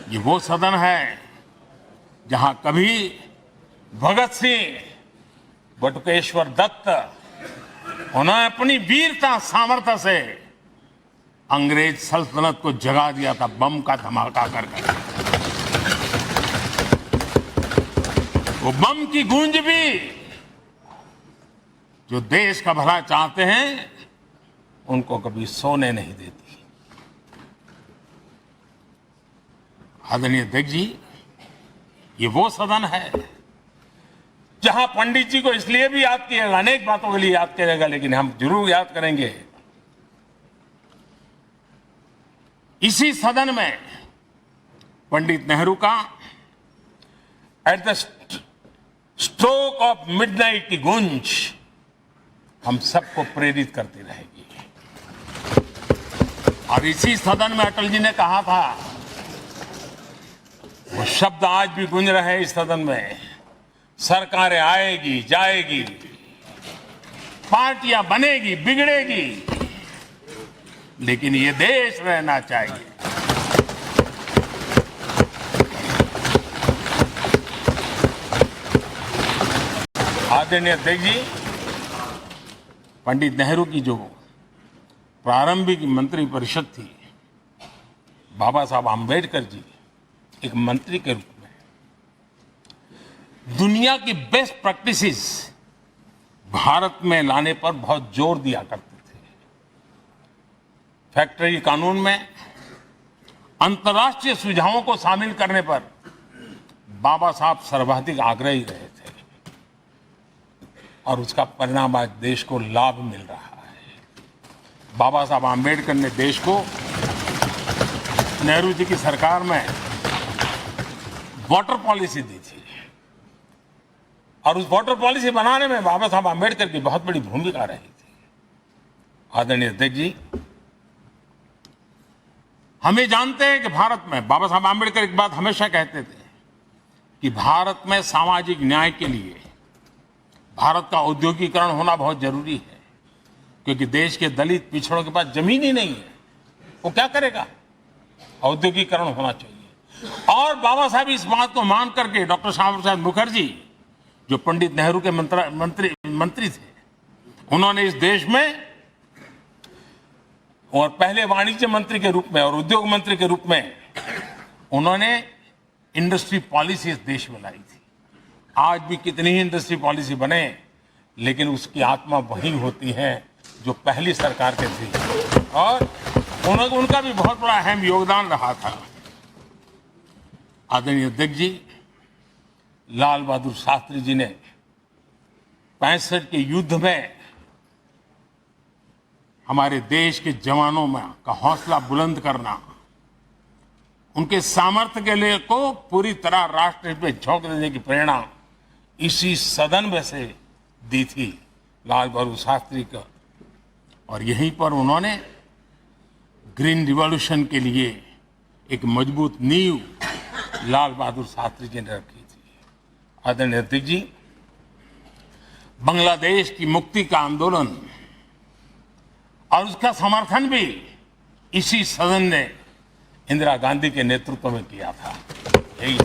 ये वो सदन है जहां कभी भगत सिंह, बटुकेश्वर दत्त उन्होंने अपनी वीरता सामर्थ्य से अंग्रेज सल्तनत को जगा दिया था बम का धमाका कर कर। वो बम की गूंज भी जो देश का भला चाहते हैं उनको कभी सोने नहीं देती। आदरणीय अध्यक्ष जी, ये वो सदन है जहां पंडित जी को इसलिए भी याद किएगा, अनेक बातों के लिए याद करेगा, लेकिन हम जरूर याद करेंगे इसी सदन में पंडित नेहरू का at the stroke of midnight की गूंज हम सबको प्रेरित करती रहेगी। और इसी सदन में अटल जी ने कहा था, वो शब्द आज भी गूंज रहे हैं इस सदन में, सरकारें आएगी जाएगी, पार्टियां बनेगी बिगड़ेगी, लेकिन ये देश रहना चाहिए। आदरणीय अध्यक्ष जी, पंडित नेहरू की जो प्रारंभिक मंत्रिपरिषद थी, बाबा साहब आम्बेडकर जी एक मंत्री के रूप में दुनिया की बेस्ट प्रैक्टिसेस भारत में लाने पर बहुत जोर दिया करते थे। फैक्ट्री कानून में अंतर्राष्ट्रीय सुझावों को शामिल करने पर बाबा साहब सर्वाधिक आग्रही रहे थे और उसका परिणाम आज देश को लाभ मिल रहा है। बाबा साहब आम्बेडकर ने देश को नेहरू जी की सरकार में वाटर पॉलिसी दी थी और उस वाटर पॉलिसी बनाने में बाबा साहब आम्बेडकर की बहुत बड़ी भूमिका रही थी। आदरणीय अध्यक्ष जी, हम ये जानते हैं कि भारत में बाबा साहब आम्बेडकर एक बात हमेशा कहते थे कि भारत में सामाजिक न्याय के लिए भारत का औद्योगिकरण होना बहुत जरूरी है, क्योंकि देश के दलित पिछड़ों के पास जमीन ही नहीं है, वो क्या करेगा? औद्योगिकरण होना चाहिए। और बाबा साहब इस बात को मान करके डॉक्टर श्यामा प्रसाद मुखर्जी जो पंडित नेहरू के मंत्री थे, उन्होंने इस देश में और पहले वाणिज्य मंत्री के रूप में और उद्योग मंत्री के रूप में उन्होंने इंडस्ट्री पॉलिसी इस देश में लाई थी। आज भी कितनी ही इंडस्ट्री पॉलिसी बने, लेकिन उसकी आत्मा वही होती है जो पहली सरकार के थी और उनका भी बहुत बड़ा अहम योगदान रहा था। आदरणीय अध्यक्ष जी, लाल बहादुर शास्त्री जी ने 65 के युद्ध में हमारे देश के जवानों में का हौसला बुलंद करना, उनके सामर्थ्य के लिए को पूरी तरह राष्ट्र में झोंक देने की प्रेरणा इसी सदन में से दी थी लाल बहादुर शास्त्री का। और यहीं पर उन्होंने ग्रीन रिवॉल्यूशन के लिए एक मजबूत नींव लाल बहादुर शास्त्री जी ने रखी थी। आदरणीय अध्यक्ष जी, बांग्लादेश की मुक्ति का आंदोलन और उसका समर्थन भी इसी सदन ने इंदिरा गांधी के नेतृत्व में किया था। यही